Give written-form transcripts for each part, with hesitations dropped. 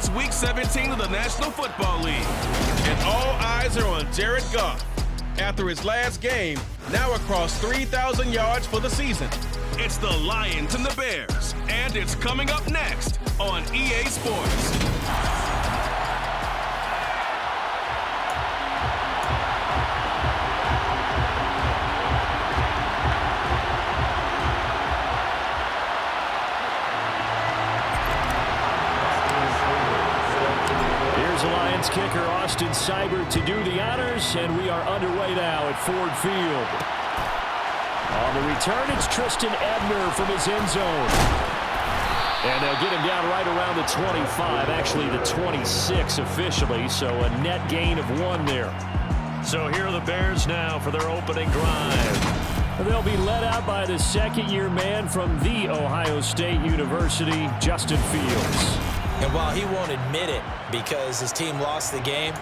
It's Week 17 of the National Football League, and all eyes are on Jared Goff. After his last game, now across 3,000 yards for the season. It's the Lions and the Bears, and it's coming up next on EA Sports. Kicker Austin Seibert to do the honors, and we are underway now at Ford Field. On the return, it's Tristan Ebner from his end zone. And they'll get him down right around the 25, actually the 26 officially, so a net gain of 1 there. So here are the Bears now for their opening drive. They'll be led out by the second-year man from The Ohio State University, Justin Fields. And while he won't admit it because his team lost the game,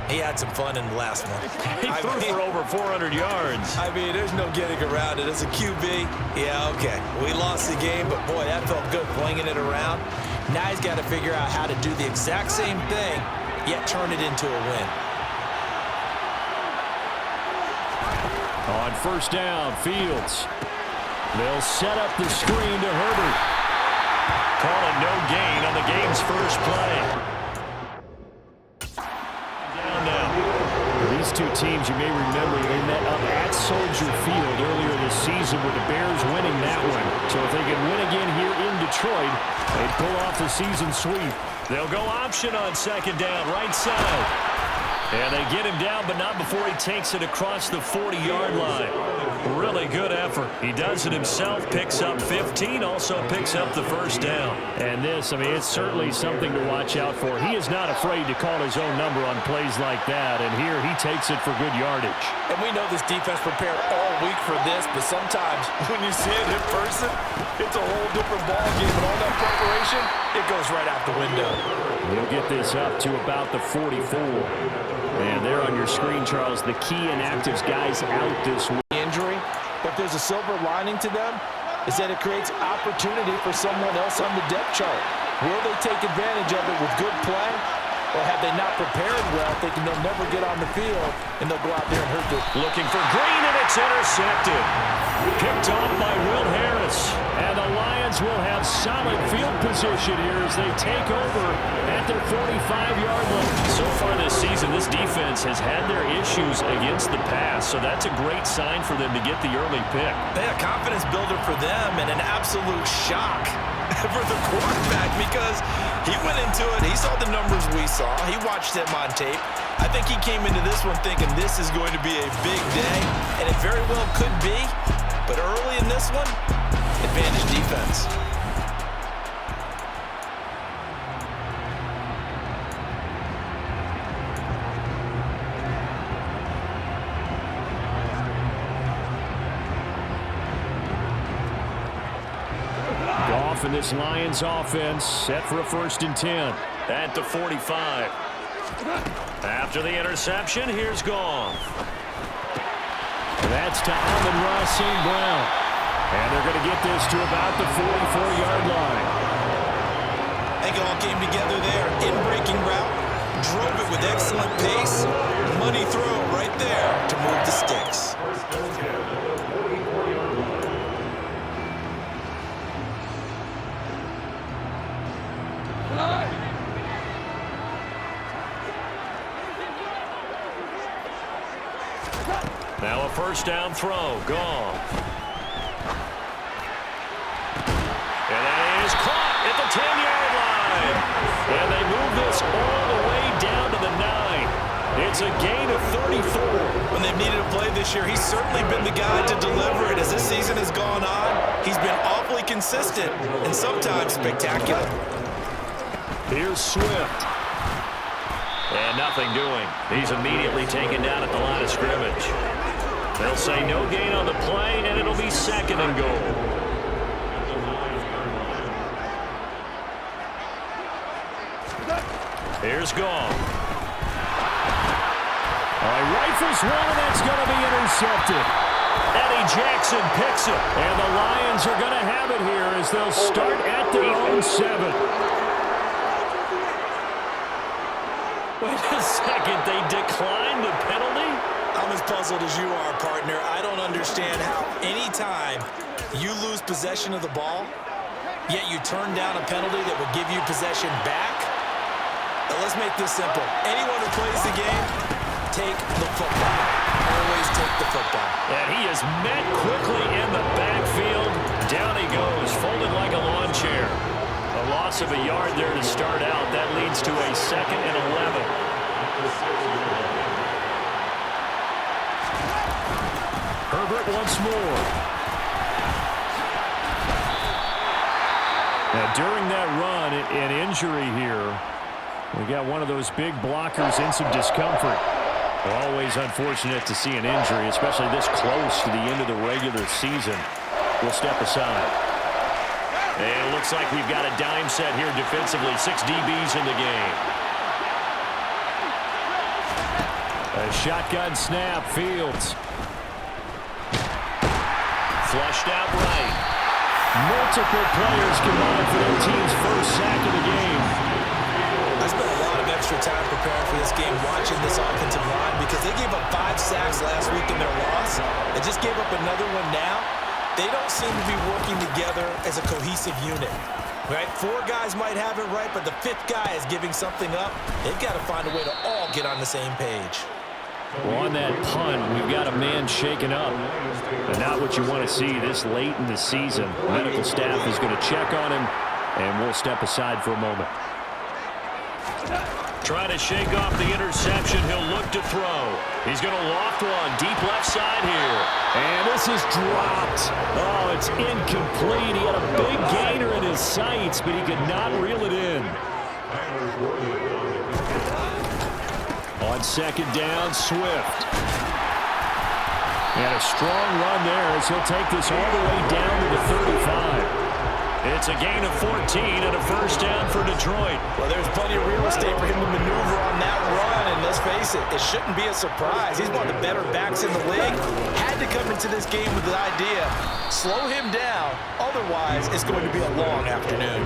he had some fun in the last one. He threw for over 400 yards. I mean, there's no getting around it. As a QB, yeah, okay. We lost the game, but boy, that felt good flinging it around. Now he's got to figure out how to do the exact same thing, yet turn it into a win. On first down, Fields. They'll set up the screen to Herbert. Call it no gain on the game's first play. Down now. These two teams, you may remember, they met up at Soldier Field earlier this season with the Bears winning that one. So if they can win again here in Detroit, they'd pull off the season sweep. They'll go option on second down, right side. And they get him down, but not before he takes it across the 40-yard line. Really good effort. He does it himself, picks up 15, also picks up the first down. And this, I mean, it's certainly something to watch out for. He is not afraid to call his own number on plays like that, and here he takes it for good yardage. And we know this defense prepared all week for this, but sometimes when you see it in person, it's a whole different ballgame, and all that preparation, it goes right out the window. He'll get this up to about the 44. And there on your screen, Charles, the key inactives guys out this week. Injury, but there's a silver lining to them, is that it creates opportunity for someone else on the depth chart. Will they take advantage of it with good play, or have they not prepared well, thinking they'll never get on the field, and they'll go out there and hurt it? Looking for Green, and it's intercepted. Picked off by Will Harris. And the Lions will have solid field position here as they take over at their 45-yard line. So far this season, this defense has had their issues against the pass, so that's a great sign for them to get the early pick. A confidence builder for them, and an absolute shock for the quarterback because he went into it, he saw the numbers we saw, he watched them on tape. I think he came into this one thinking this is going to be a big day, and it very well could be, but early in this one, advantage defense. Goff and this Lions offense set for a 1st and 10 at the 45. After the interception, here's Goff. That's to Amon-Ra St. Brown. And they're going to get this to about the 44-yard line. I think it all came together there. In-breaking route, drove it with excellent pace. Money throw right there to move the sticks. Now a first down throw. Goff. And that is caught at the 10-yard line. And they move this all the way down to the 9. It's a gain of 34. When they've needed a play this year, he's certainly been the guy to deliver it. As this season has gone on, he's been awfully consistent and sometimes spectacular. Here's Swift. And nothing doing. He's immediately taken down at the line of scrimmage. They'll say no gain on the play, and it'll be 2nd and goal. Here's Goff. Rifles one, and that's going to be intercepted. Eddie Jackson picks it, and the Lions are going to have it here as they'll start at their own 7. Wait a second, they declined the penalty? I'm as puzzled as you are, partner. I don't understand how any time you lose possession of the ball, yet you turn down a penalty that would give you possession back. Now let's make this simple. Anyone who plays the game, take the football. Always take the football. And he is met quickly in the backfield. Down he goes, folded like a lawn chair. A loss of a yard there to start out. That leads to a 2nd and 11. Herbert once more. Now, during that run, an injury here. We got one of those big blockers in some discomfort. Always unfortunate to see an injury, especially this close to the end of the regular season. We'll step aside. And it looks like we've got a dime set here defensively. 6 DBs in the game. A shotgun snap, Fields. Flushed out right. Multiple players combined for their team's first sack of the game. I spent a lot of extra time preparing for this game watching this offensive line because they gave up 5 sacks last week in their loss. They just gave up another one now. They don't seem to be working together as a cohesive unit. Right? 4 guys might have it right, but the 5th guy is giving something up. They've got to find a way to all get on the same page. Well, on that punt, we've got a man shaken up. But not what you want to see this late in the season. Medical staff is going to check on him, and we'll step aside for a moment. Trying to shake off the interception. He'll look to throw. He's going to loft one deep left side here. And this is dropped. Oh, it's incomplete. He had a big gainer in his sights, but he could not reel it in. On 2nd down, Swift. And a strong run there as he'll take this all the way down to the 35. It's a gain of 14 and a first down for Detroit. Well, there's plenty of real estate for him to maneuver on that run, and let's face it, it shouldn't be a surprise. He's one of the better backs in the league. Had to come into this game with the idea, slow him down, otherwise it's going to be a long afternoon.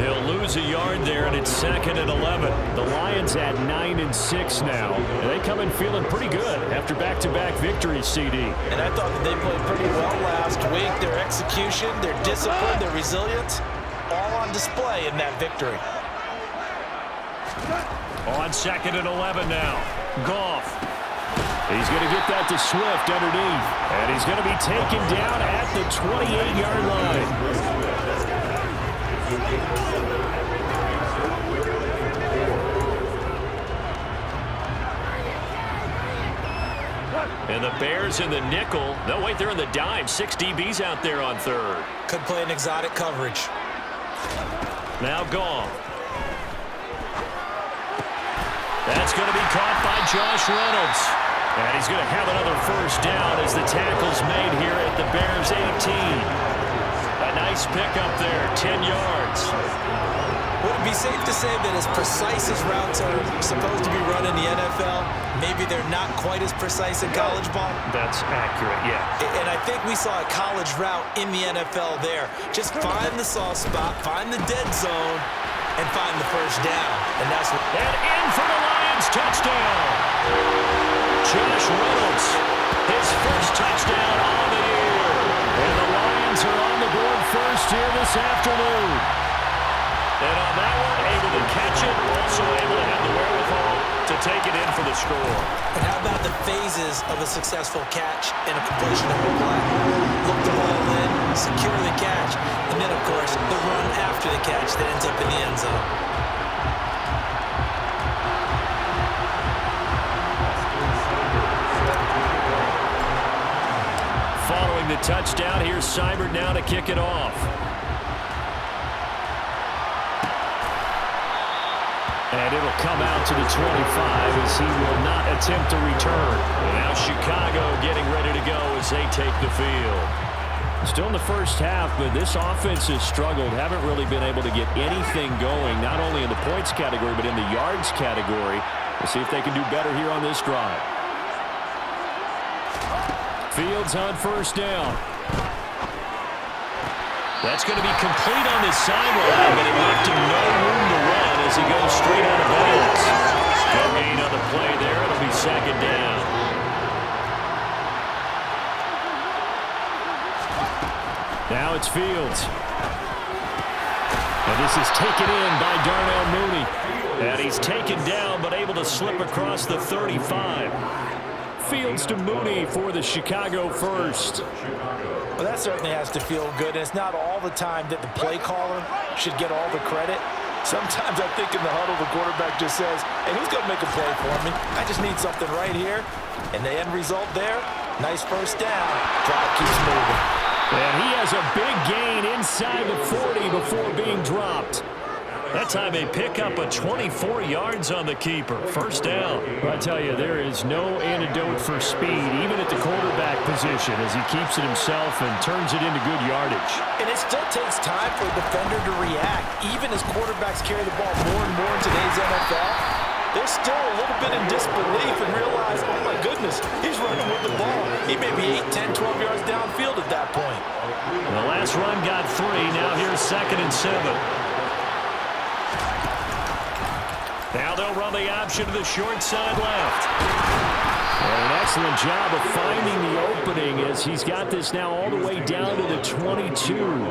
He'll lose a yard there, and it's 2nd and 11. The Lions at 9-6 now. And they come in feeling pretty good after back-to-back victories, CD. And I thought that they played pretty well last week. Their execution, their discipline, their resilience, all on display in that victory. On 2nd and 11 now. Goff. He's going to get that to Swift underneath. And he's going to be taken down at the 28-yard line. And the Bears in the nickel. No, wait, they're in the dime. 6 DBs out there on 3rd. Could play an exotic coverage. Now Goff. That's going to be caught by Josh Reynolds. And he's going to have another first down as the tackle's made here at the Bears 18. A nice pickup there, 10 yards. Would it be safe to say that as precise as routes are supposed to be run in the NFL, maybe they're not quite as precise in college ball? That's accurate, yeah. And I think we saw a college route in the NFL there. Just find the soft spot, find the dead zone, and find the first down. And that's what... And in for the Lions, touchdown! Josh Reynolds, his first touchdown on the year. And the Lions are on the board first here this afternoon. And on that one, able to catch it, also able to have the wherewithal to take it in for the score. And how about the phases of a successful catch and a completion of a play? Look the ball in, secure the catch, and then, of course, the run after the catch that ends up in the end zone. Following the touchdown, here's Seibert now to kick it off. And it'll come out to the 25 as he will not attempt to return. And now Chicago getting ready to go as they take the field. Still in the first half, but this offense has struggled. Haven't really been able to get anything going, not only in the points category, but in the yards category. We'll see if they can do better here on this drive. Fields on first down. That's going to be complete on the sideline, but it left him no room to run as he goes straight out of bounds. Good gain on the play there. It'll be second down. Now it's Fields. And this is taken in by Darnell Mooney. And he's taken down but able to slip across the 35. Fields to Mooney for the Chicago first. Well, that certainly has to feel good. And it's not all the time that the play caller should get all the credit. Sometimes I think in the huddle the quarterback just says, hey, who's going to make a play for me? I just need something right here. And the end result there, nice first down. Drive keeps moving. And he has a big gain inside the 40 before being dropped. That time they pick up a 24 yards on the keeper. First down. I tell you, there is no antidote for speed, even at the quarterback position, as he keeps it himself and turns it into good yardage. And it still takes time for a defender to react. Even as quarterbacks carry the ball more and more in today's NFL, they're still a little bit in disbelief and realize, oh my goodness, he's running with the ball. He may be 8, 10, 12 yards downfield at that point. The last run got 3. Now here's 2nd and 7. Now they'll run the option to the short side left. And an excellent job of finding the opening as he's got this now all the way down to the 22.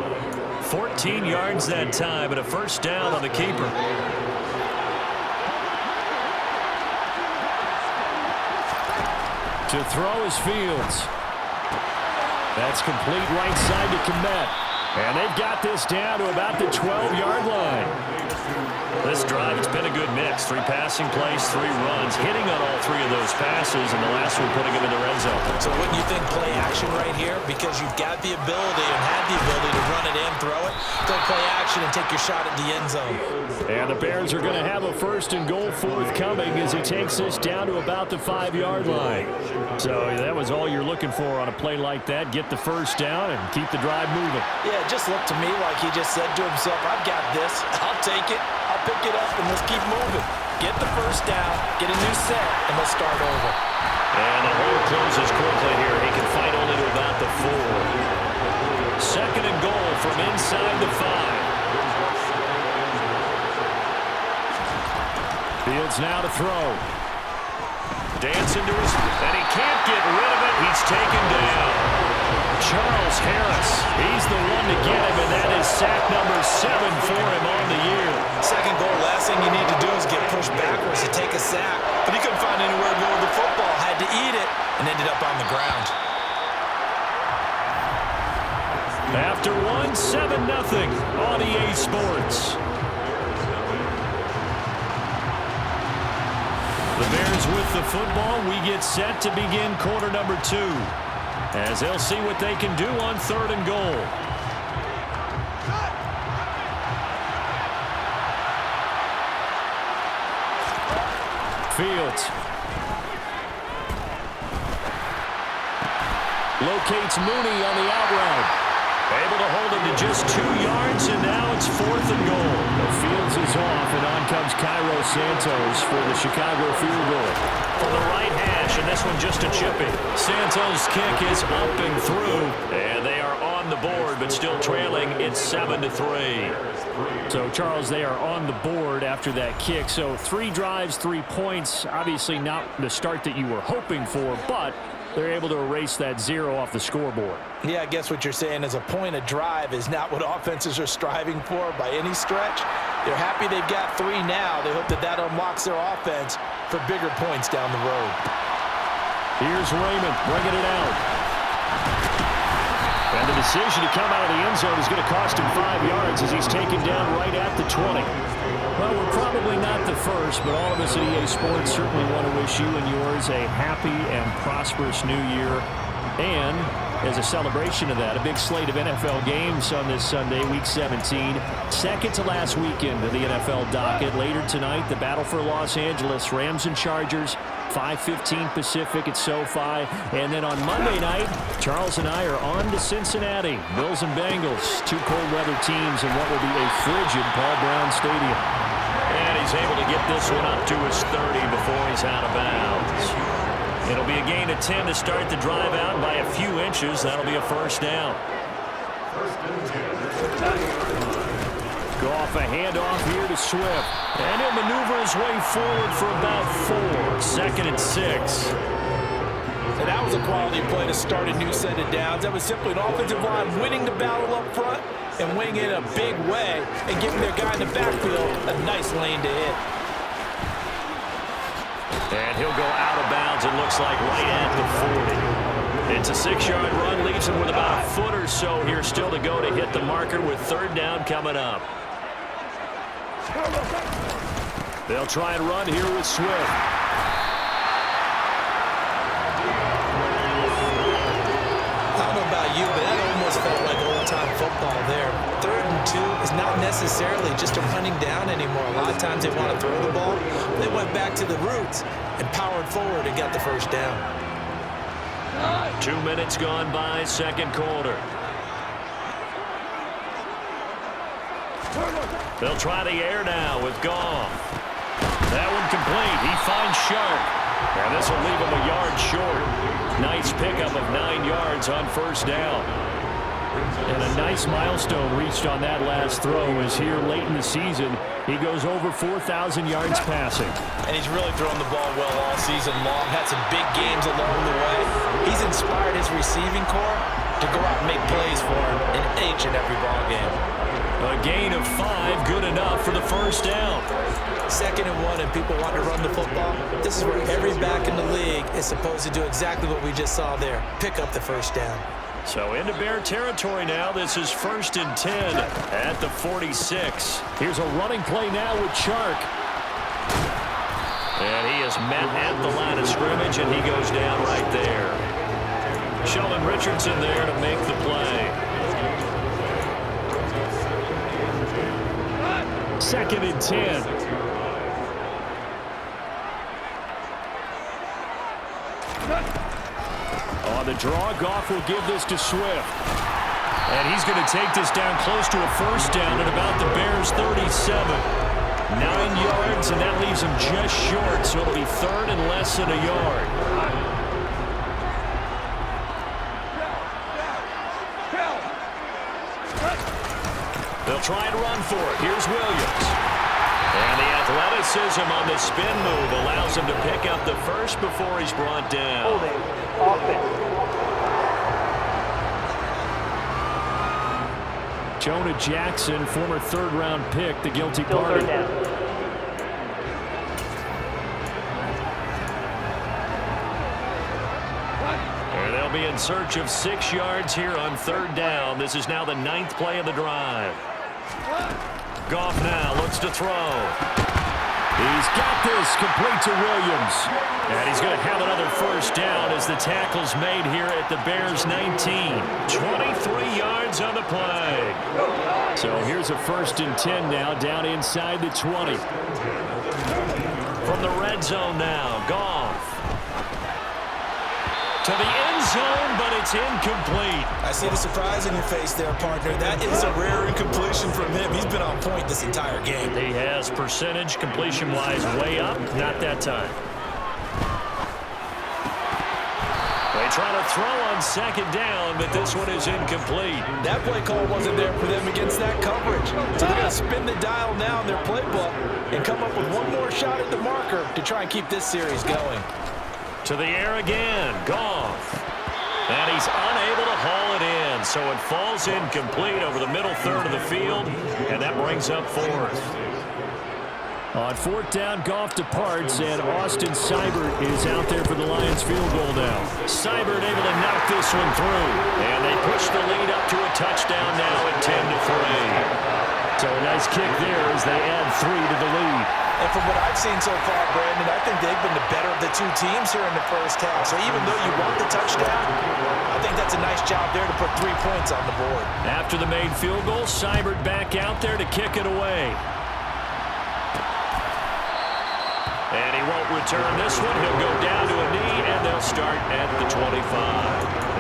14 yards that time and a first down on the keeper. To throw is Fields. That's complete right side to Kmet. And they've got this down to about the 12-yard line. This drive, it's been a good mix. 3 passing plays, 3 runs, hitting on all 3 of those passes, and the last one putting him in the red zone. So wouldn't you think play action right here? Because you've got the ability and had the ability to run it in, throw it, go play action and take your shot at the end zone. And the Bears are going to have a 1st and goal forthcoming as he takes this down to about the 5-yard line. So that was all you're looking for on a play like that. Get the first down and keep the drive moving. Yeah, it just looked to me like he just said to himself, I've got this. I'll take it. I'll pick it up, and let's keep moving. Get the first down, get a new set, and let's start over. And the hole closes quickly here. He can fight only to about the 4. 2nd and goal from inside the 5. Fields now to throw. Dancing to his, and he can't get rid of it. He's taken down. Charles Harris, he's the one to get him, and that is sack number 7 for him on the year. 2nd goal, last thing you need to do is get pushed backwards to take a sack. But he couldn't find anywhere to go with the football, had to eat it, and ended up on the ground. After 1, 7-0 on EA Sports. The Bears with the football. We get set to begin quarter number 2. As they'll see what they can do on 3rd and goal. Fields. Locates Mooney on the out route. Able to hold him to just 2 yards, and now it's 4th and goal. Fields is off, and on comes Cairo Santos for the Chicago field goal. From the right hash, and this one just a chippy. Santos' kick is up and through, and they are on the board, but still trailing. It's 7-3. So, Charles, they are on the board after that kick. So, 3 drives, 3 points. Obviously not the start that you were hoping for, but they're able to erase that 0 off the scoreboard. Yeah, I guess what you're saying is a point of drive is not what offenses are striving for by any stretch. They're happy they've got 3 now. They hope that that unlocks their offense for bigger points down the road. Here's Raymond bringing it out. And the decision to come out of the end zone is going to cost him 5 yards as he's taken down right at the 20. Well, we're probably not the first, but all of us at EA Sports certainly want to wish you and yours a happy and prosperous new year. And as a celebration of that, a big slate of NFL games on this Sunday, Week 17. Second to last weekend of the NFL docket. Later tonight, the battle for Los Angeles, Rams and Chargers, 5:15 Pacific at SoFi. And then on Monday night, Charles and I are on to Cincinnati. Bills and Bengals, 2 cold weather teams in what will be a frigid Paul Brown Stadium. And he's able to get this one up to his 30 before he's out of bounds. It'll be a gain of 10 to start the drive out by a few inches. That'll be a first down. Goff, a handoff here to Swift. And he'll maneuver his way forward for about 4. 2nd and 6. And that was a quality play to start a new set of downs. That was simply an offensive line winning the battle up front and winning it in a big way and giving their guy in the backfield a nice lane to hit. And he'll go out of bounds, it looks like, right at the 40. It's a 6-yard run, leaves him with about a foot or so here still to go to hit the marker with 3rd down coming up. They'll try and run here with Swift. I don't know about you, but that almost felt like old-time football there. 3rd and 2 is not necessarily just a running down anymore. A lot of times they want to throw the ball. They went back to the roots and powered forward and got the 1st down. 2 minutes gone by, 2nd quarter. They'll try the air now with Goff. That one complete. He finds Sharp. And this will leave him a yard short. Nice pickup of 9 yards on 1st down. And a nice milestone reached on that last throw as here late in the season, he goes over 4,000 yards passing. And he's really thrown the ball well all season long. Had some big games along the way. He's inspired his receiving corps to go out and make plays for him in each and every ball game. A gain of 5, good enough for the 1st down. 2nd and 1, and people want to run the football. This is where every back in the league is supposed to do exactly what we just saw there. Pick up the 1st down. So into Bear territory now. This is 1st and 10 at the 46. Here's a running play now with Chark. And he is met at the line of scrimmage, and he goes down right there. Sheldon Richardson there to make the play. 2nd and 10. On the draw, Goff will give this to Swift. And he's going to take this down close to a 1st down at about the Bears' 37. 9 yards, and that leaves him just short, so it'll be 3rd and less than a yard. They'll try and run for it. Here's Williams. And the athleticism on the spin move allows him to pick up the 1st before he's brought down. Holding. Offense. Jonah Jackson, former 3rd-round pick, the guilty Still party. 3rd down. And they'll be in search of 6 yards here on 3rd down. This is now the 9th play of the drive. Goff now looks to throw. He's got this, complete to Williams. And he's going to have another 1st down as the tackle's made here at the Bears' 19. 23 yards on the play. So here's a 1st and 10 now, down inside the 20. From the red zone now, Goff. To the end zone, but it's incomplete. I see the surprise in your face there, partner. That is a rare incompletion from him. He's been on point this entire game. He has percentage completion-wise way up. Not that time. They try to throw on 2nd down, but this one is incomplete. That play call wasn't there for them against that coverage. So they're going to spin the dial now in their playbook and come up with one more shot at the marker to try and keep this series going. To the air again, Goff. And he's unable to haul it in, so it falls incomplete over the middle 3rd of the field, and that brings up 4th. On 4th down, Goff departs, and Austin Seibert is out there for the Lions field goal now. Seibert able to knock this one through, and they push the lead up to a touchdown now at 10-3. So a nice kick there as they add 3 to the lead. And from what I've seen so far, Brandon, I think they've been the better of the 2 teams here in the 1st half. So even though you want the touchdown, I think that's a nice job there to put 3 points on the board. After the made field goal, Seibert back out there to kick it away. And he won't return this one. He'll go down to a knee, and they'll start at the 25.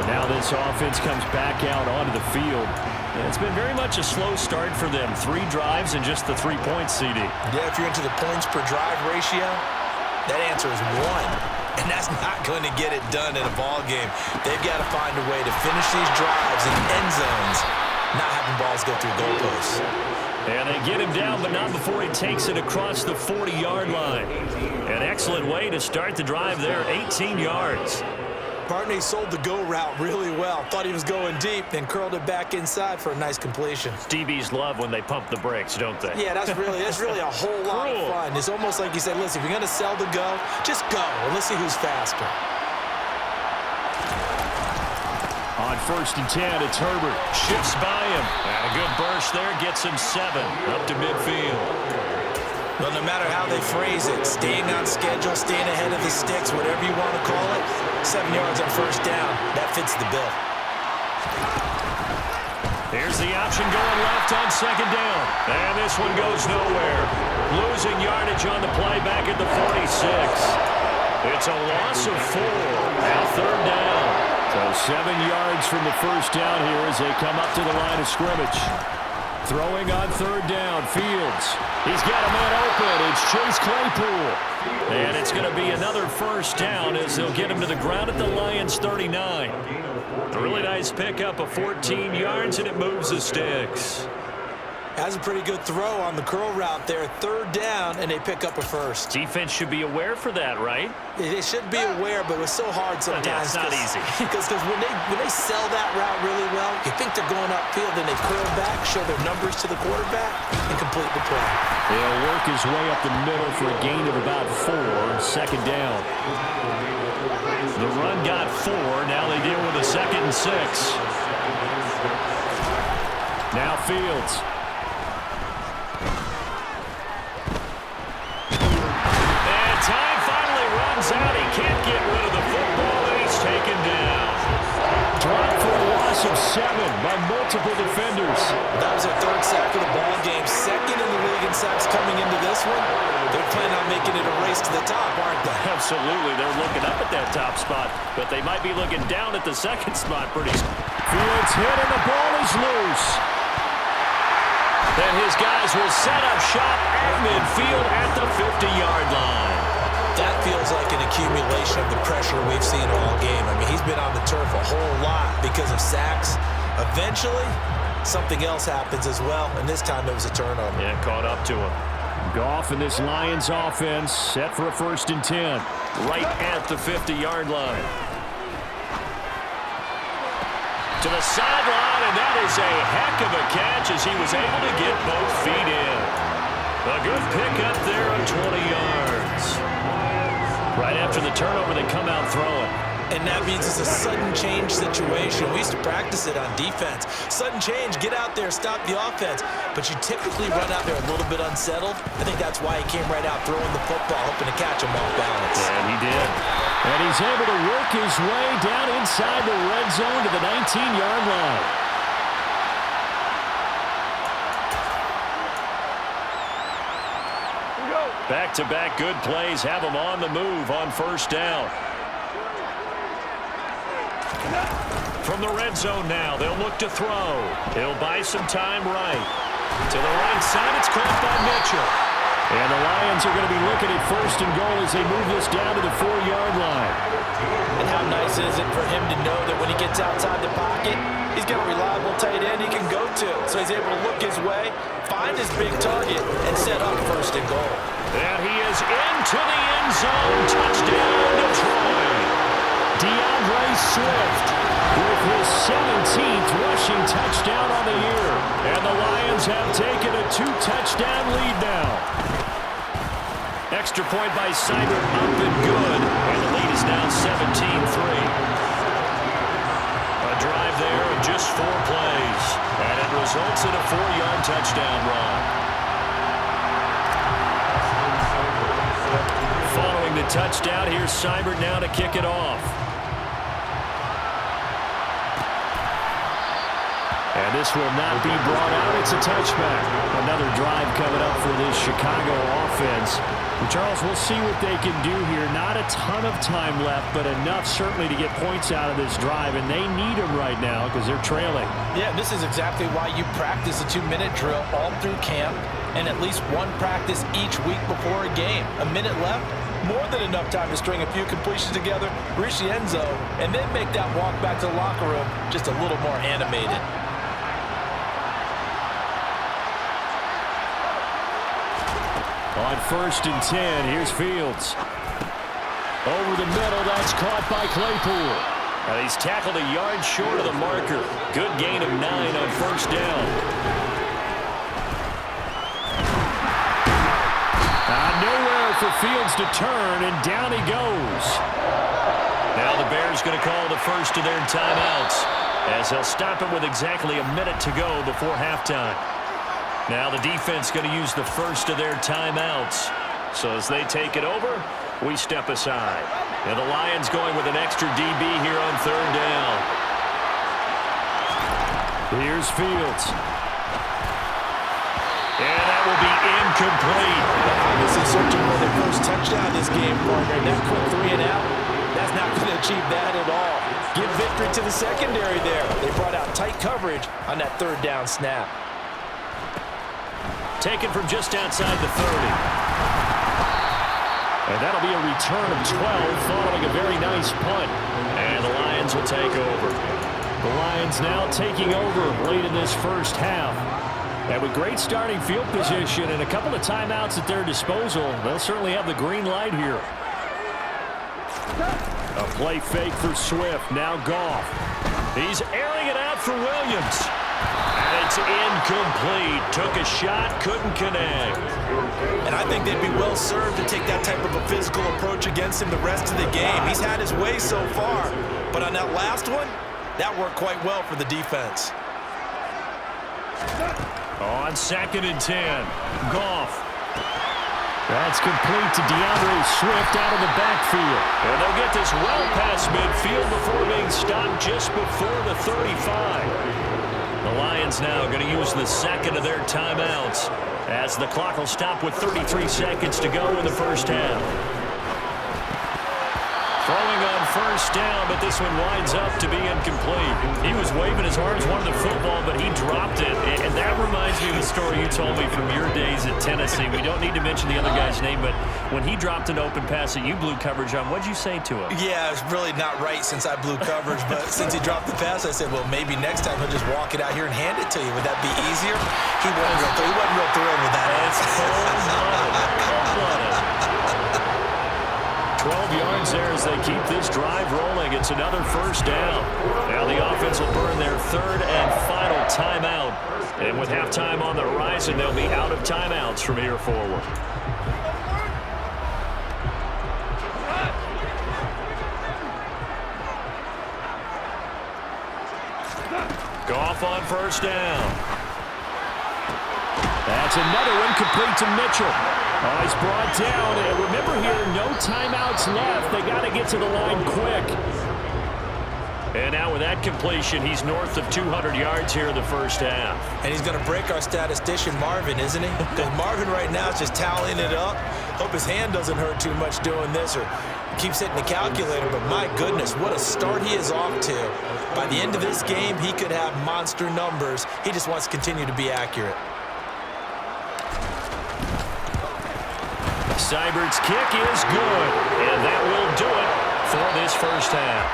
And now this offense comes back out onto the field. And it's been very much a slow start for them. 3 drives and just the 3-point CD. Yeah, if you're into the points per drive ratio, that answer is 1. And that's not going to get it done in a ball game. They've got to find a way to finish these drives in end zones, not having balls go through goalposts. And they get him down, but not before he takes it across the 40-yard line. An excellent way to start the drive there, 18 yards. Bartney sold the go route really well. Thought he was going deep, then curled it back inside for a nice completion. DBs love when they pump the brakes, don't they? Yeah, that's really a whole lot of fun. It's almost like you said, listen, if you're going to sell the go, just go, and let's see who's faster. On 1st and 10, it's Herbert. Shifts by him. And a good burst there gets him 7 up to midfield. Well, no matter how they phrase it, staying on schedule, staying ahead of the sticks, whatever you want to call it, 7 yards on 1st down, that fits the bill. Here's the option going left on 2nd down. And this one goes nowhere. Losing yardage on the play back at the 46. It's a loss of 4. Now 3rd down. So 7 yards from the 1st down here as they come up to the line of scrimmage. Throwing on 3rd down, Fields. He's got a man open. It's Chase Claypool. And it's going to be another 1st down as they'll get him to the ground at the Lions' 39. A really nice pickup of 14 yards, and it moves the sticks. Has a pretty good throw on the curl route there. 3rd down, and they pick up a 1st. Defense should be aware for that, right? They should be aware, but it's so hard sometimes. Yeah, it's not easy. Because when they sell that route really well, you think they're going upfield, then they curl back, show their numbers to the quarterback, and complete the play. He'll work his way up the middle for a gain of about 4. 2nd down. The run got 4. Now they deal with a 2nd and 6. Now Fields. Out. He can't get rid of the football, and he's taken down. Dropped for a loss of 7 by multiple defenders. That was their 3rd sack of the ball game. 2nd in the league in sacks coming into this one. They're planning on making it a race to the top, aren't they? Absolutely. They're looking up at that top spot, but they might be looking down at the 2nd spot pretty soon. Fields hit, and the ball is loose. And his guys will set up shop at midfield at the 50-yard line. That feels like an accumulation of the pressure we've seen all game. I mean, he's been on the turf a whole lot because of sacks. Eventually, something else happens as well, and this time it was a turnover. Yeah, caught up to him. Goff and this Lions offense set for a 1st and 10. Right at the 50-yard line. To the sideline, and that is a heck of a catch as he was able to get both feet in. A good pickup there on 20 yards. Right after the turnover, they come out throwing. And that means it's a sudden change situation. We used to practice it on defense. Sudden change, get out there, stop the offense. But you typically run out there a little bit unsettled. I think that's why he came right out throwing the football, hoping to catch him off balance. And he did. And he's able to work his way down inside the red zone to the 19-yard line. Back-to-back good plays have them on the move on 1st down. From the red zone now, they'll look to throw. He'll buy some time right. To the right side, it's caught by Mitchell. And the Lions are going to be looking at 1st and goal as they move this down to the 4-yard line. And how nice is it for him to know that when he gets outside the pocket, he's got a reliable tight end he can go to. So he's able to look his way, find his big target, and set up 1st and goal. And he is into the end zone. Touchdown, Detroit. DeAndre Swift with his 17th rushing touchdown on the year. And the Lions have taken a 2-touchdown lead now. Extra point by Seibert up and good. And the lead is now 17-3. A drive there of just 4 plays. And it results in a 4-yard touchdown run. Following the touchdown, here's Seibert now to kick it off. And this will not be brought out. It's a touchback. Another drive coming up for this Chicago offense. And Charles, we'll see what they can do here. Not a ton of time left, but enough certainly to get points out of this drive. And they need them right now because they're trailing. Yeah, this is exactly why you practice a 2-minute drill all through camp and at least one practice each week before a game. A minute left, more than enough time to string a few completions together, reach the end zone, and then make that walk back to the locker room just a little more animated. On 1st and 10, here's Fields. Over the middle, that's caught by Claypool. He's tackled a yard short of the marker. Good gain of 9 on 1st down. Nowhere for Fields to turn, and down he goes. Now the Bears going to call the first of their timeouts, as they'll stop it with exactly a minute to go before halftime. Now the defense going to use the first of their timeouts. So as they take it over, we step aside. And the Lions going with an extra DB here on 3rd down. Here's Fields. And that will be incomplete. This is searching for their first touchdown this game, partner. That quick 3 and out, that's not going to achieve that at all. Give victory to the secondary there. They brought out tight coverage on that 3rd down snap. Taken from just outside the 30. And that'll be a return of 12 following a very nice punt. And the Lions will take over. The Lions now taking over late in this first half. And with great starting field position and a couple of timeouts at their disposal, they'll certainly have the green light here. A play fake for Swift. Now Goff. He's airing it out for Williams. And it's incomplete. Took a shot, couldn't connect. And I think they'd be well served to take that type of a physical approach against him the rest of the game. He's had his way so far. But on that last one, that worked quite well for the defense. On 2nd and 10, Goff. That's complete to DeAndre Swift out of the backfield. And they'll get this well past midfield before being stopped just before the 35. The Lions now going to use the second of their timeouts as the clock will stop with 33 seconds to go in the first half. Throwing on 1st down, but this one winds up to be incomplete. He was waving his arms, wanted the football, but he dropped it. And that reminds me of the story you told me from your days at Tennessee. We don't need to mention the other guy's name, but when he dropped an open pass that you blew coverage on, what'd you say to him? Yeah, it's really not right since I blew coverage, but since he dropped the pass, I said, well, maybe next time he'll just walk it out here and hand it to you. Would that be easier? He wasn't real thrilled with that. It's cold-blooded. 12 yards there as they keep this drive rolling. It's another 1st down. Now the offense will burn their 3rd and final timeout. And with halftime on the horizon, they'll be out of timeouts from here forward. Goff on 1st down. That's another one complete to Mitchell. Oh, he's brought down. And remember here, no timeouts left. They got to get to the line quick. And now with that completion, he's north of 200 yards here in the first half. And he's going to break our statistician, Marvin, isn't he? Because Marvin right now is just tallying it up. Hope his hand doesn't hurt too much doing this or keeps hitting the calculator. But my goodness, what a start he is off to. By the end of this game, he could have monster numbers. He just wants to continue to be accurate. Seibert's kick is good, and that will do it for this first half.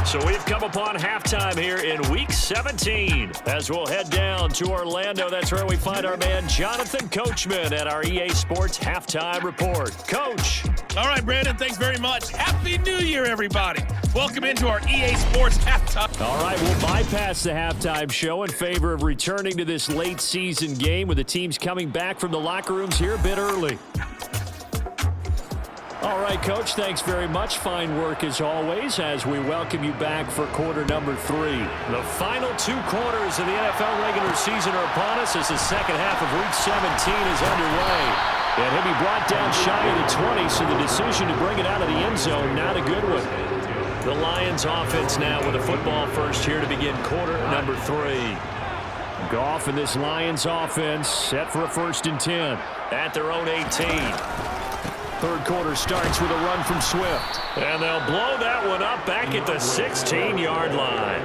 So we've come upon halftime here in Week 17 as we'll head down to Orlando. That's where we find our man Jonathan Coachman at our EA Sports Halftime Report. Coach. All right, Brandon, thanks very much. Happy New Year, everybody. Welcome into our EA Sports Halftime. All right, we'll bypass the halftime show in favor of returning to this late season game with the teams coming back from the locker rooms here a bit early. All right, Coach, thanks very much. Fine work as always as we welcome you back for quarter number 3. The final 2 quarters of the NFL regular season are upon us as the second half of Week 17 is underway. And he'll be brought down shy of the 20, so the decision to bring it out of the end zone, not a good one. The Lions offense now with a football first here to begin quarter number 3. Goff and this Lions offense set for a 1st and 10 at their own 18. Third quarter starts with a run from Swift. And they'll blow that one up back at the 16-yard line.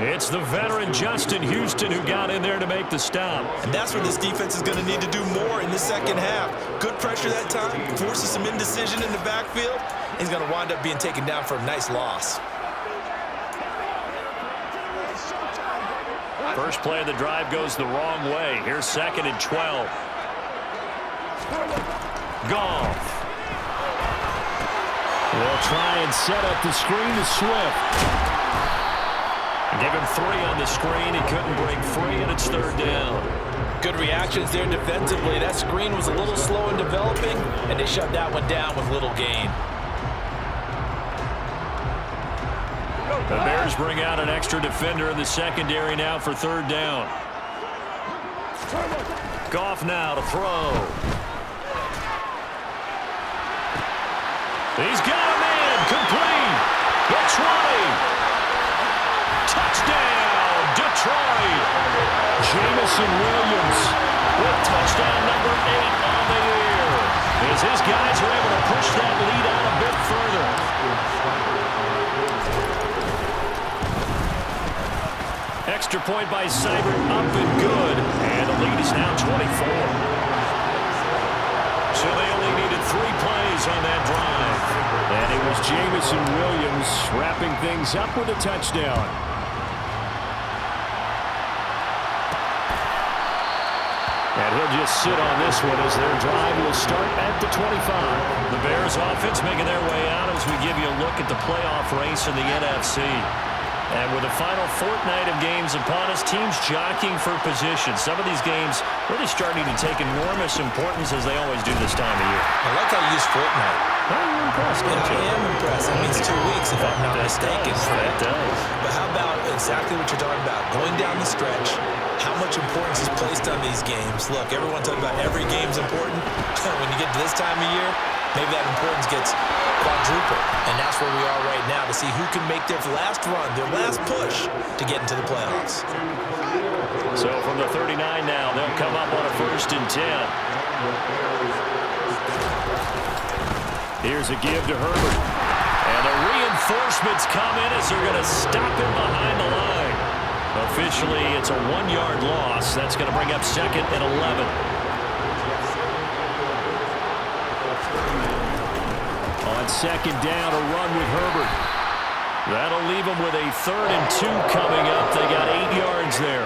It's the veteran Justin Houston who got in there to make the stop. And that's where this defense is going to need to do more in the second half. Good pressure that time, forces some indecision in the backfield. He's going to wind up being taken down for a nice loss. First play of the drive goes the wrong way. Here's 2nd and 12. Goff. They'll try and set up the screen to Swift. Give him 3 on the screen. He couldn't break free, and it's 3rd down. Good reactions there defensively. That screen was a little slow in developing, and they shut that one down with little gain. The Bears bring out an extra defender in the secondary now for 3rd down. Goff now to throw. He's got a man complete. The 20. Touchdown, Detroit. Jameson Williams with touchdown number 8 on the year. As his guys are able to push that lead out a bit further. Extra point by Seibert, up and good. And the lead is now 24. So they only needed 3 plays on that drive. And it was Jameson Williams wrapping things up with a touchdown. And he'll just sit on this one as their drive will start at the 25. The Bears offense making their way out as we give you a look at the playoff race in the NFC. And with the final fortnight of games upon us, teams jockeying for position. Some of these games really starting to take enormous importance as they always do this time of year. I like how you use fortnight. Well, you're impressed, don't you? I am impressed. That means 2 weeks, if I'm not mistaken. That does. But how about exactly what you're talking about? Going down the stretch, how much importance is placed on these games? Look, everyone talks about every game's important. When you get to this time of year, maybe that importance gets quadrupled. And that's where we are right now to see who can make their last run, their last push to get into the playoffs. So from the 39 now, they'll come up on a 1st and 10. Here's a give to Herbert. And the reinforcements come in as they're going to stop him behind the line. Officially, it's a 1-yard loss. That's going to bring up 2nd and 11. On 2nd down, a run with Herbert. That'll leave them with a 3rd and 2 coming up. They got 8 yards there.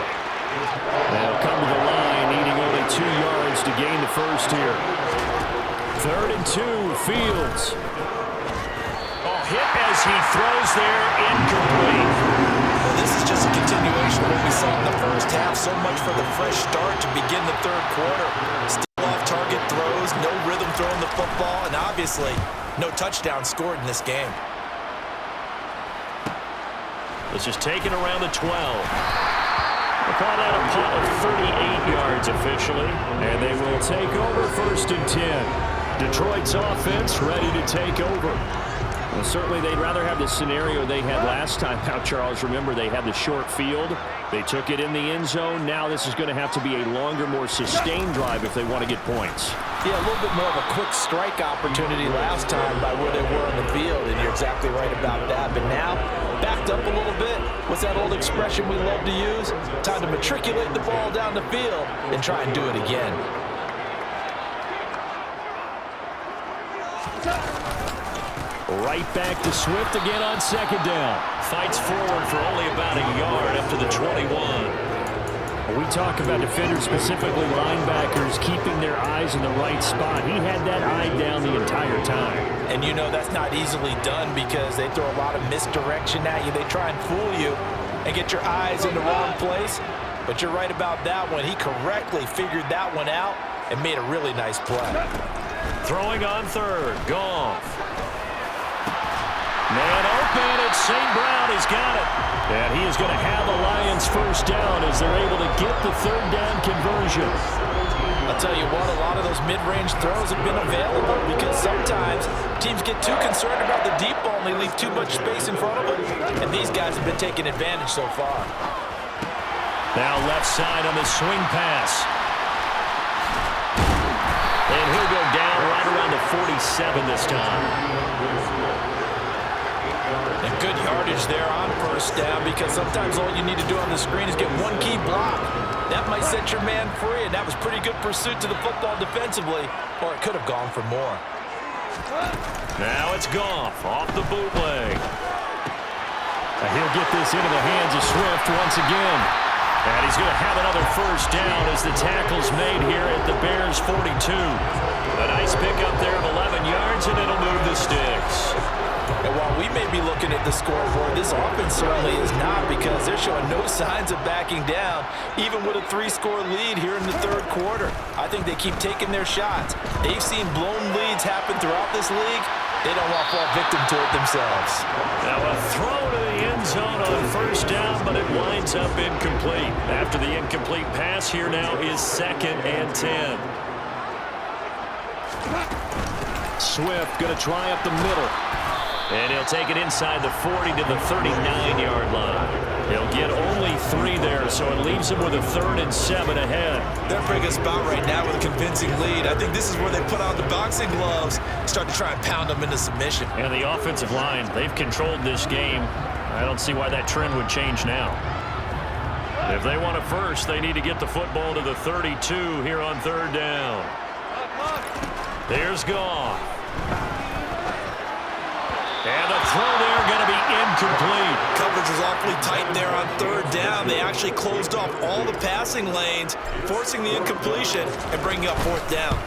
They'll come to the line, needing only 2 yards to gain the first here. 3rd and 2, Fields. Oh, hit as he throws there, incomplete. Well, this is just a continuation of what we saw in the first half. So much for the fresh start to begin the 3rd quarter. Still off-target throws, no rhythm throwing the football, and obviously no touchdown scored in this game. This is taken around the 12. We'll call that a punt of 38 yards officially, and they will take over 1st and 10. Detroit's offense ready to take over. Well, certainly they'd rather have the scenario they had last time out, Charles. Remember, they had the short field. They took it in the end zone. Now this is going to have to be a longer, more sustained drive if they want to get points. Yeah, a little bit more of a quick strike opportunity last time by where they were on the field, and you're exactly right about that. But now, backed up a little bit. What's that old expression we love to use? Time to matriculate the ball down the field and try and do it again. Right back to Swift again on 2nd down. Fights forward for only about a yard up to the 21. We talk about defenders, specifically linebackers, keeping their eyes in the right spot. He had that eye down the entire time. And you know that's not easily done because they throw a lot of misdirection at you. They try and fool you and get your eyes in the wrong place. But you're right about that one. He correctly figured that one out and made a really nice play. Throwing on 3rd, Goff. Man open, it's St. Brown. He's got it. And he is going to have the Lions 1st down as they're able to get the 3rd down conversion. I'll tell you what, a lot of those mid-range throws have been available because sometimes teams get too concerned about the deep ball and they leave too much space in front of them. And these guys have been taking advantage so far. Now left side on the swing pass. And he'll go down right around the 47 this time. And good yardage there on 1st down because sometimes all you need to do on the screen is get one key block. That might set your man free, and that was pretty good pursuit to the football defensively, or it could have gone for more. Now it's Goff off the bootleg. He'll get this into the hands of Swift once again. And he's going to have another first down as the tackle's made here at the Bears 42. A nice pickup there of 11 yards, and it'll move the sticks. And while we may be looking at the scoreboard, this offense certainly is not, because they're showing no signs of backing down, even with a 3-score lead here in the third quarter. I think they keep taking their shots. They've seen blown leads happen throughout this league. They don't want to fall victim to it themselves. Now a throw to the end zone on first down, but it winds up incomplete. After the incomplete pass, here now is 2nd and 10. Swift going to try up the middle. And he'll take it inside the 40 to the 39-yard line. He'll get only 3 there, so it leaves him with a 3rd and 7 ahead. They're bringing a spot right now with a convincing lead. I think this is where they put on the boxing gloves, start to try and pound them into submission. And the offensive line, they've controlled this game. I don't see why that trend would change now. If they want a first, they need to get the football to the 32 here on 3rd down. There's Goff. And the throw there going to be incomplete. Coverage was awfully tight there on 3rd down. They actually closed off all the passing lanes, forcing the incompletion and bringing up 4th down.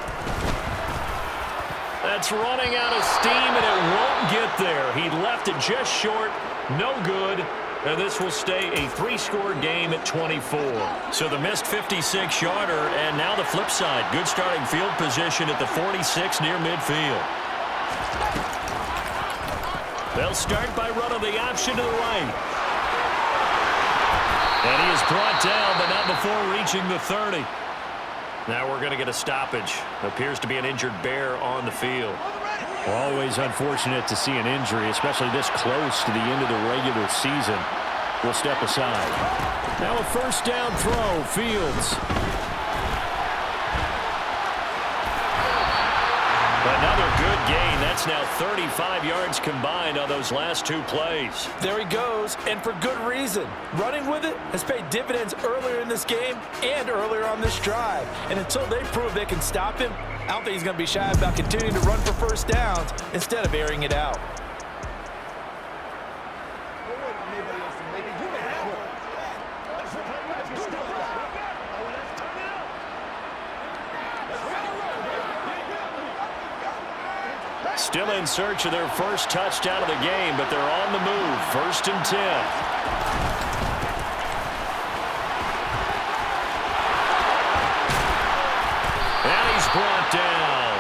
That's running out of steam, and it won't get there. He left it just short. No good. And this will stay a 3-score game at 24. So the missed 56-yarder, and now the flip side. Good starting field position at the 46 near midfield. They'll start by running the option to the right. And he is brought down, but not before reaching the 30. Now we're going to get a stoppage. Appears to be an injured Bear on the field. Always unfortunate to see an injury, especially this close to the end of the regular season. We'll step aside. Now a first down throw, Fields. Another good gain. That's now 35 yards combined on those last 2 plays. There he goes, and for good reason. Running with it has paid dividends earlier in this game and earlier on this drive. And until they prove they can stop him, I don't think he's going to be shy about continuing to run for first downs instead of airing it out. Still in search of their first touchdown of the game, but they're on the move. 1st and 10. And he's brought down.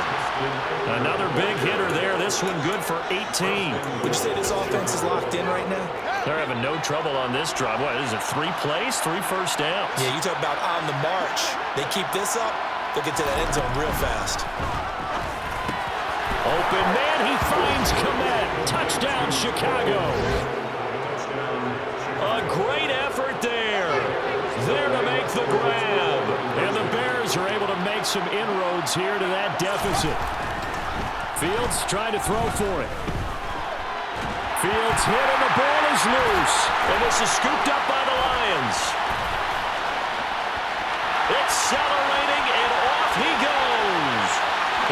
Another big hitter there. This one good for 18. Would you say this offense is locked in right now? They're having no trouble on this drive. What is it, 3 plays, 3 first downs? Yeah, you talk about on the march. They keep this up, they'll get to that end zone real fast. Open man, he finds Kmet. Touchdown, Chicago. A great effort there. There to make the grab. And the Bears are able to make some inroads here to that deficit. Fields trying to throw for it. Fields hit and the ball is loose. And this is scooped up by the Lions. Accelerating and off he goes.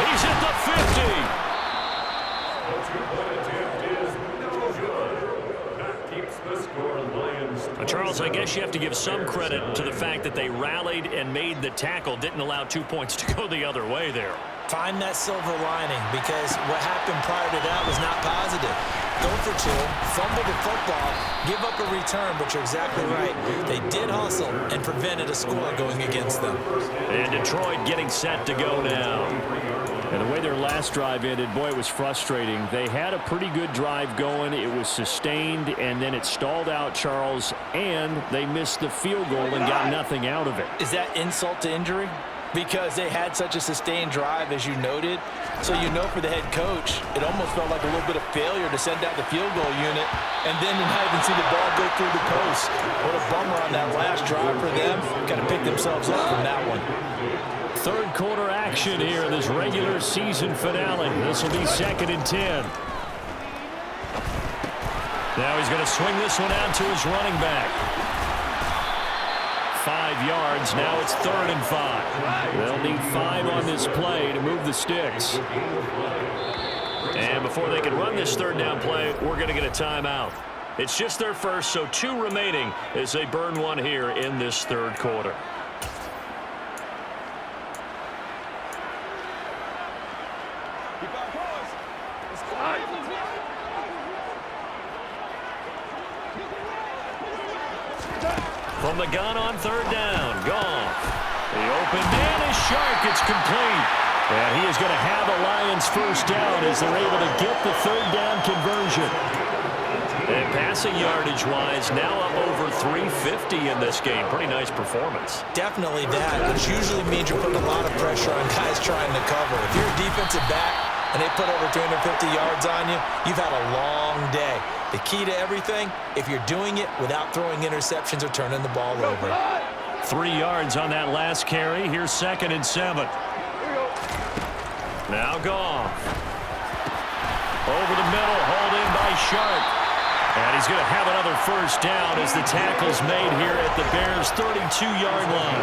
He's at the 50. Charles, I guess you have to give some credit to the fact that they rallied and made the tackle, didn't allow 2 points to go the other way there. Find that silver lining, because what happened prior to that was not positive. Go for 2, fumble the football, give up a return, but you're exactly right. They did hustle and prevented a score going against them. And Detroit getting set to go now. And the way their last drive ended, boy, it was frustrating. They had a pretty good drive going. It was sustained, and then it stalled out, Charles, and they missed the field goal and got nothing out of it. Is that insult to injury? Because they had such a sustained drive, as you noted. So you know for the head coach, it almost felt like a little bit of failure to send out the field goal unit and then to not even see the ball go through the post. What a bummer on that last drive for them. Got to pick themselves up from that one. Third quarter action here in this regular season finale. This will be 2nd and 10. Now he's going to swing this one out to his running back. 5 yards. Now it's 3rd and 5. They'll need 5 on this play to move the sticks. And before they can run this 3rd down play, we're going to get a timeout. It's just their first, so 2 remaining as they burn one here in this third quarter. From the gun on third down, Goff. The open man is sharp. It's complete. And he is going to have a Lions first down as they're able to get the third down conversion. And passing yardage-wise, now up over 350 in this game. Pretty nice performance. Definitely that, which usually means you're putting a lot of pressure on guys trying to cover. If you're a defensive back and they put over 350 yards on you, you've had a long day. The key to everything, if you're doing it without throwing interceptions or turning the ball over. 3 yards on that last carry. Here's 2nd and 7. Now Goff. Over the middle, hauled in by Sharp. And he's going to have another first down as the tackle's made here at the Bears' 32-yard line.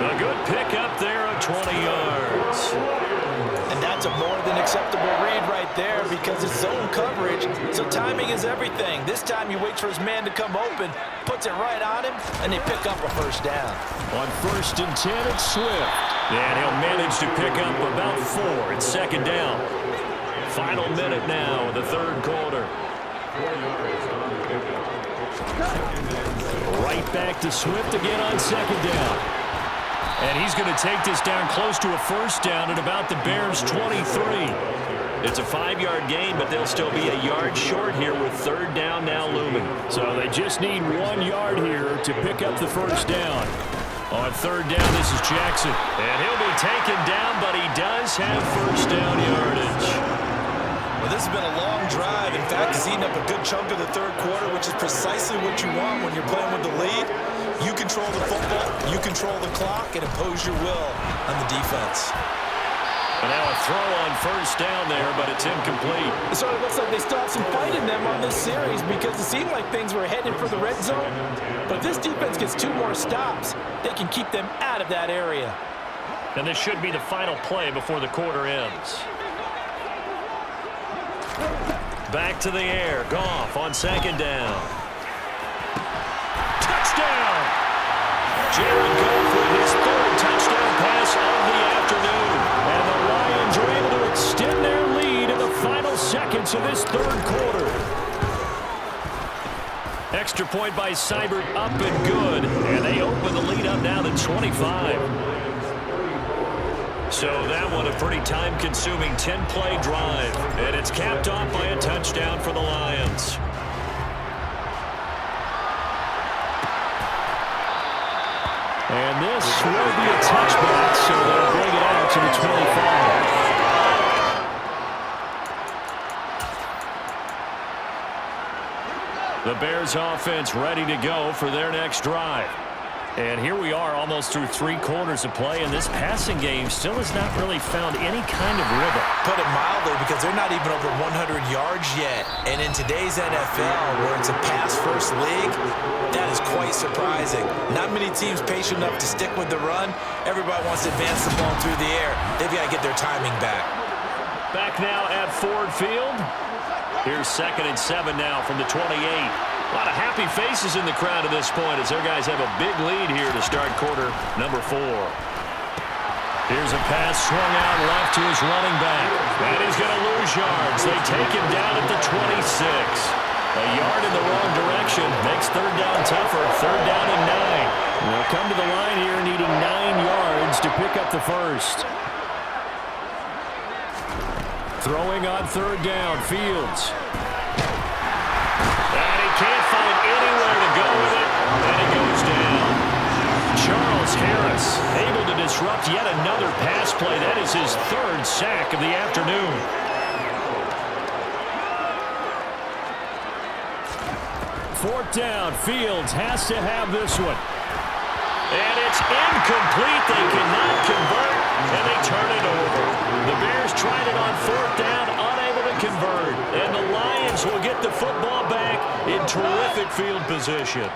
A good pickup there of 20 yards. And that's a more than acceptable read right there because it's zone coverage, so timing is everything. This time he waits for his man to come open, puts it right on him, and they pick up a first down. On 1st and 10, it's Swift. And he'll manage to pick up about 4. It's 2nd down. Final minute now of the third quarter. Right back to Swift again on 2nd down. And he's going to take this down close to a first down at about the Bears' 23. It's a 5-yard gain, but they'll still be a yard short here with third down now looming. So they just need 1 yard here to pick up the first down. On third down, this is Jackson. And he'll be taken down, but he does have first down yardage. Well, this has been a long drive. In fact, he's eaten up a good chunk of the third quarter, which is precisely what you want when you're playing with the lead. You control the football, you control the clock, and impose your will on the defense. And now a throw on first down there, but it's incomplete. It sort of looks like they still have some fight in them on this series because it seemed like things were headed for the red zone. But if this defense gets 2 more stops, they can keep them out of that area. And this should be the final play before the quarter ends. Back to the air. Goff on 2nd down. Touchdown! Jared Goff with his 3rd touchdown pass of the afternoon. And the Lions are able to extend their lead in the final seconds of this third quarter. Extra point by Seibert up and good. And they open the lead up now to 25. So that one a pretty time-consuming 10-play drive. And it's capped off by a touchdown for the Lions. And this will be a touchback, so they'll bring it out to the 25. The Bears offense ready to go for their next drive. And here we are almost through 3 quarters of play, and this passing game still has not really found any kind of rhythm. Put it mildly, because they're not even over 100 yards yet. And in today's NFL, where it's a pass-first league, that is quite surprising. Not many teams patient enough to stick with the run. Everybody wants to advance the ball through the air. They've got to get their timing back. Back now at Ford Field. Here's 2nd and 7 now from the 28. A lot of happy faces in the crowd at this point as their guys have a big lead here to start quarter number 4. Here's a pass swung out left to his running back. And he's going to lose yards. They take him down at the 26. A yard in the wrong direction makes third down tougher. Third down and 9. They'll come to the line here needing 9 yards to pick up the first. Throwing on third down, Fields. Can't find anywhere to go with it, and it goes down. Charles Harris able to disrupt yet another pass play. That is his 3rd sack of the afternoon. Fourth down, Fields has to have this one. And it's incomplete. They cannot convert, and they turn it over. The Bears tried it on 4th down, unable to convert. And the Lions will get the football back in terrific field position.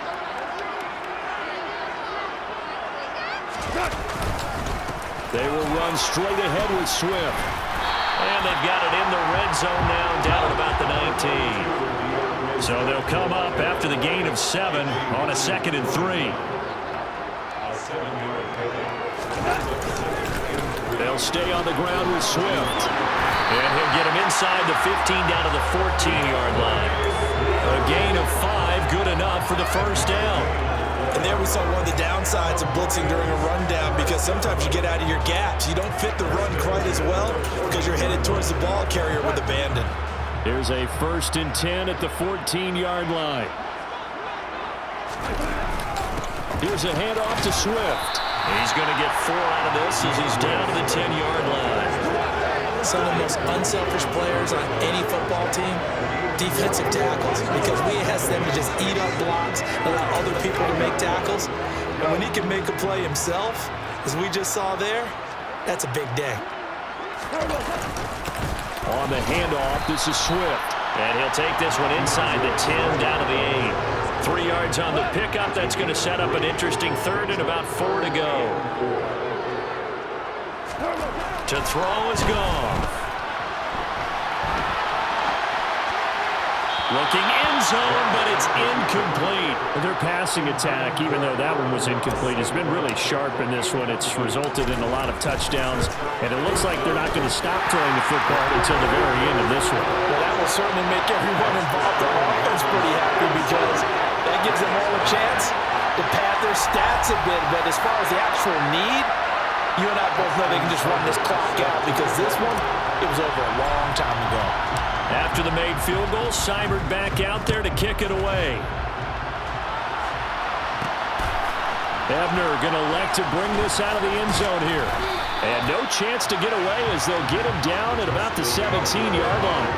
They will run straight ahead with Swift. And they've got it in the red zone now, down at about the 19. So they'll come up after the gain of 7 on a 2nd and 3. They'll stay on the ground with Swift. And he'll get him inside the 15 down to the 14-yard line. A gain of 5, good enough for the first down. And there we saw one of the downsides of blitzing during a rundown, because sometimes you get out of your gaps. You don't fit the run quite as well because you're headed towards the ball carrier with abandon. Here's a 1st and 10 at the 14-yard line. Here's a handoff to Swift. He's going to get 4 out of this as he's down to the 10-yard line. Some of the most unselfish players on any football team, defensive tackles, because we ask them to just eat up blocks, allow other people to make tackles. And when he can make a play himself, as we just saw there, that's a big day. On the handoff, this is Swift. And he'll take this one inside the 10 down to the 8. 3 yards on the pickup. That's going to set up an interesting 3rd and about 4 to go. To throw is Goff. Looking end zone, but it's incomplete. Their passing attack, even though that one was incomplete, has been really sharp in this one. It's resulted in a lot of touchdowns, and it looks like they're not going to stop throwing the football until the very end of this one. Well, that will certainly make everyone involved on offense pretty happy, because that gives them all a chance to pad their stats a bit. But as far as the actual need, you and I both know they can just run this clock out, because this one, it was over a long time ago. After the made field goal, Seibert back out there to kick it away. Ebner going to elect to bring this out of the end zone here. And no chance to get away as they'll get him down at about the 17-yard line.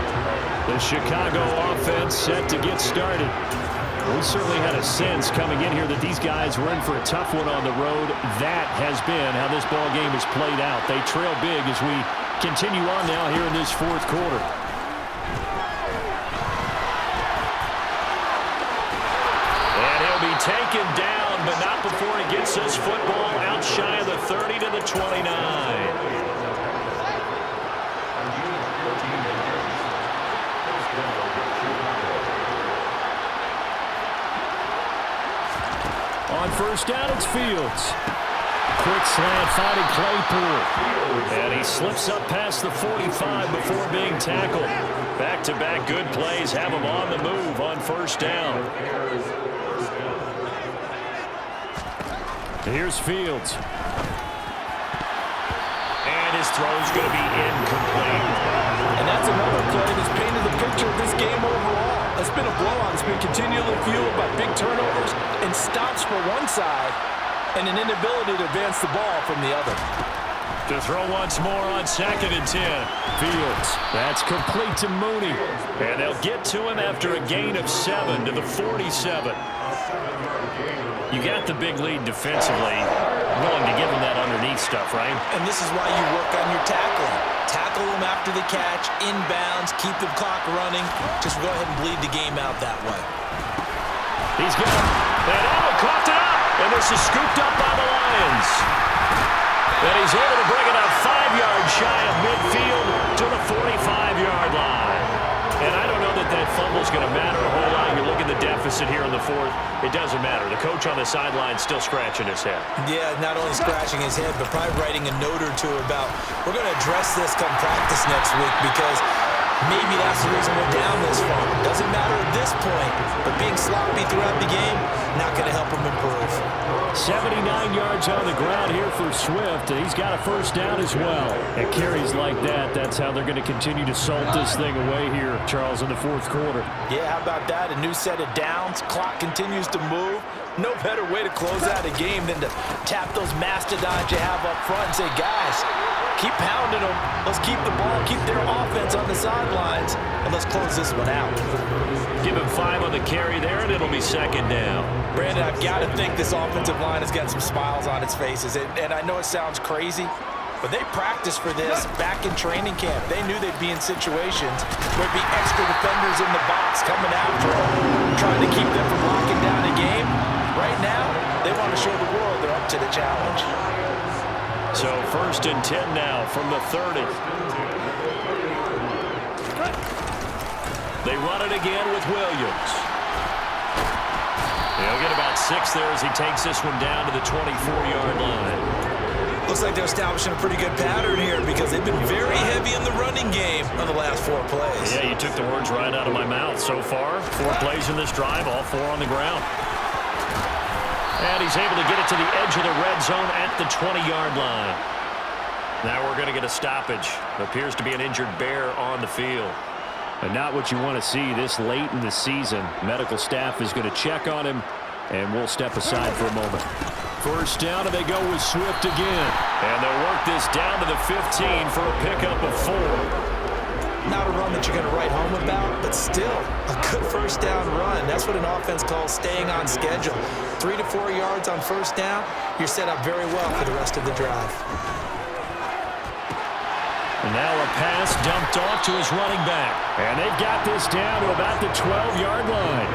The Chicago offense set to get started. We certainly had a sense coming in here that these guys were in for a tough one on the road. That has been how this ball game has played out. They trail big as we continue on now here in this 4th quarter. Taken down, but not before he gets his football out shy of the 30 to the 29. On 1st down, it's Fields. Quick slant finding Claypool. And he slips up past the 45 before being tackled. Back-to-back good plays have him on the move on 1st down. Here's Fields. And his throw's going to be incomplete. And that's another play that's painted the picture of this game overall. It's been a blowout. It's been continually fueled by big turnovers and stops for one side and an inability to advance the ball from the other. To throw once more on 2nd and 10. Fields. That's complete to Mooney. And they'll get to him after a gain of 7 to the 47. You got the big lead defensively, willing to give him that underneath stuff, right? And this is why you work on your tackling. Tackle them after the catch, inbounds, keep the clock running. Just go ahead and bleed the game out that way. He's got it. And Allen coughed it up. And this is scooped up by the Lions. And he's able to bring it up 5 yards shy of midfield to the 45-yard line. And I don't know that that fumble's going to matter a whole lot. You look at the deficit here in the 4th. It doesn't matter. The coach on the sideline still scratching his head. Yeah, not only scratching his head, but probably writing a note or two about, we're going to address this come practice next week, because maybe that's the reason we're down this far. Doesn't matter at this point, but being sloppy throughout the game, not going to help him improve. 79 yards on the ground here for Swift, and he's got a 1st down as well. And carries like that, that's how they're going to continue to salt this thing away here, Charles, in the 4th quarter. Yeah, how about that? A new set of downs. Clock continues to move. No better way to close out a game than to tap those mastodons you have up front and say, guys, keep pounding them. Let's keep the ball, keep their offense on the sidelines, and let's close this one out. Give him 5 on the carry there, and it'll be 2nd down. Brandon, I've got to think this offensive line has got some smiles on its faces, and I know it sounds crazy, but they practiced for this back in training camp. They knew they'd be in situations where there'd be extra defenders in the box coming after them, trying to keep them from locking down a game. Right now, they want to show the world they're up to the challenge. So 1st and 10 now from the 30. They run it again with Williams. He'll get about 6 there as he takes this one down to the 24-yard line. Looks like they're establishing a pretty good pattern here because they've been very heavy in the running game on the last 4 plays. Yeah, you took the words right out of my mouth. So far, 4 plays in this drive, all 4 on the ground. And he's able to get it to the edge of the red zone at the 20-yard line. Now we're going to get a stoppage. Appears to be an injured Bear on the field. And not what you want to see this late in the season. Medical staff is going to check on him, and we'll step aside for a moment. First down, and they go with Swift again. And they'll work this down to the 15 for a pickup of 4. Not a run that you're going to write home about, but still a good first down run. That's what an offense calls staying on schedule. 3 to 4 yards on first down, you're set up very well for the rest of the drive. And now a pass dumped off to his running back. And they've got this down to about the 12-yard line.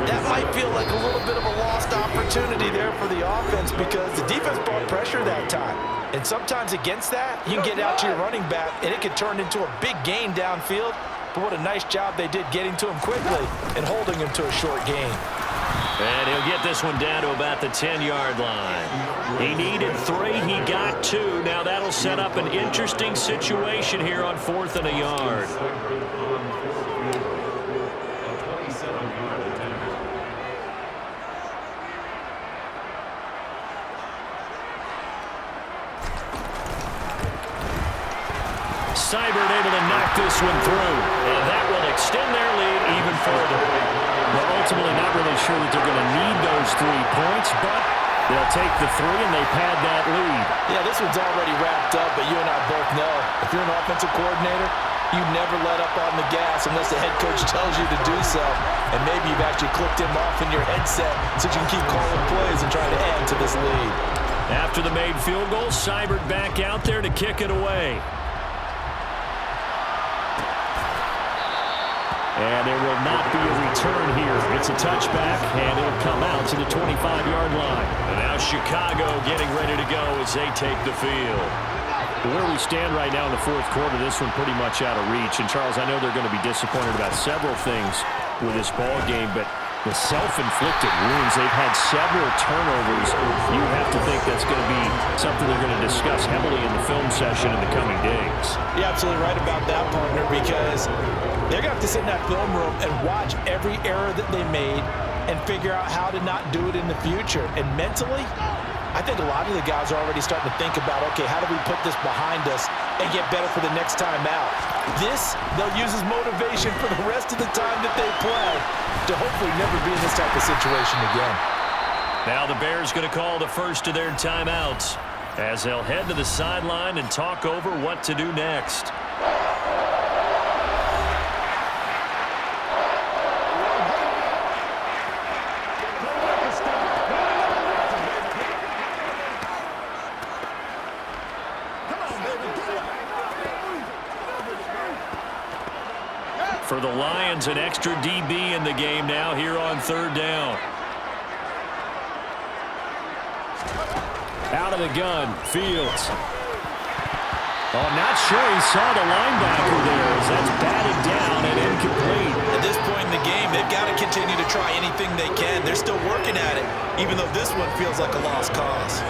That might feel like a little bit of a lost opportunity there for the offense because the defense brought pressure that time. And sometimes against that, you can get out to your running back, and it can turn into a big gain downfield. But what a nice job they did getting to him quickly and holding him to a short gain. And he'll get this one down to about the 10-yard line. He needed 3. He got 2. Now that'll set up an interesting situation here on 4th and a yard. Seibert able to knock this one through. And that will extend their lead even further. Well, ultimately not really sure that they're going to need those 3 points, but they'll take the 3 and they pad that lead. Yeah, this one's already wrapped up, but you and I both know if you're an offensive coordinator, you never let up on the gas unless the head coach tells you to do so. And maybe you've actually clicked him off in your headset so you can keep calling plays and trying to add to this lead. After the made field goal, Seibert back out there to kick it away. And there will not be a return here. It's a touchback, and it'll come out to the 25-yard line. And now Chicago getting ready to go as they take the field. Where we stand right now in the 4th quarter, this one pretty much out of reach. And, Charles, I know they're going to be disappointed about several things with this ball game, but the self-inflicted wounds, they've had several turnovers. You have to think that's going to be something they're going to discuss heavily in the film session in the coming days. You're absolutely right about that, partner, because they're going to have to sit in that film room and watch every error that they made and figure out how to not do it in the future. And mentally, I think a lot of the guys are already starting to think about, okay, how do we put this behind us and get better for the next time out? This, they'll use as motivation for the rest of the time that they play to hopefully never be in this type of situation again. Now the Bears going to call the first of their timeouts as they'll head to the sideline and talk over what to do next. For the Lions, an extra DB in the game now here on 3rd down. Out of the gun, Fields. Oh, not sure he saw the linebacker there as that's batted down and incomplete. At this point in the game, they've got to continue to try anything they can. They're still working at it, even though this one feels like a lost cause.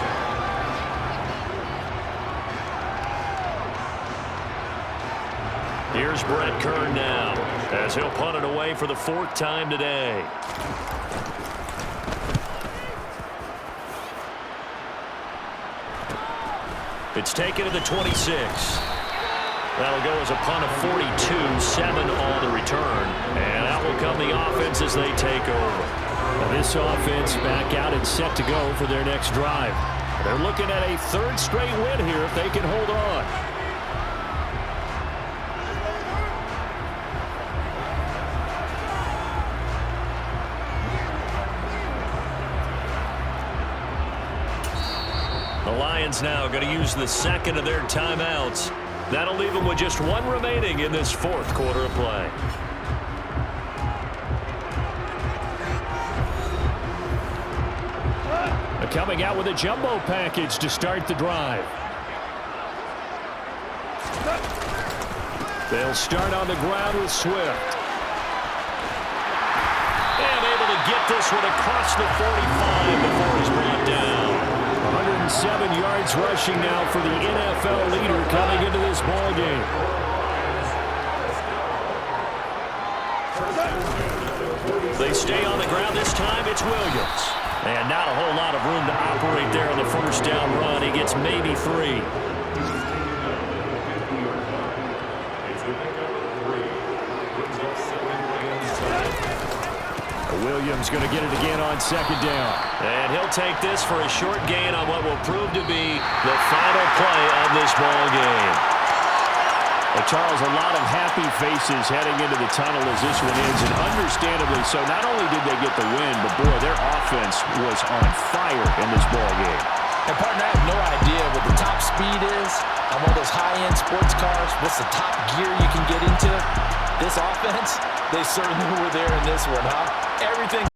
Here's Brett Kern now as he'll punt it away for the 4th time today. It's taken to the 26. That'll go as a punt of 42, 7 on the return. And out will come the offense as they take over. Now this offense back out and set to go for their next drive. They're looking at a 3rd straight win here if they can hold on. The Lions now going to use the 2nd of their timeouts. That'll leave them with just 1 remaining in this 4th quarter of play. Coming out with a jumbo package to start the drive. They'll start on the ground with Swift. get this one across the 45 before he's brought down. 107 yards rushing now for the NFL leader coming into this ball game. They stay on the ground this time. It's Williams. And not a whole lot of room to operate there on the first down run. He gets maybe 3. Williams going to get it again on second down. And he'll take this for a short gain on what will prove to be the final play of this ball game. Well, Charles, a lot of happy faces heading into the tunnel as this one ends, and understandably so. Not only did they get the win, but boy, their offense was on fire in this ball game. And partner, I have no idea what the top speed is on one of those high-end sports cars. What's the top gear you can get into? This offense, they certainly were there in this one, huh? Everything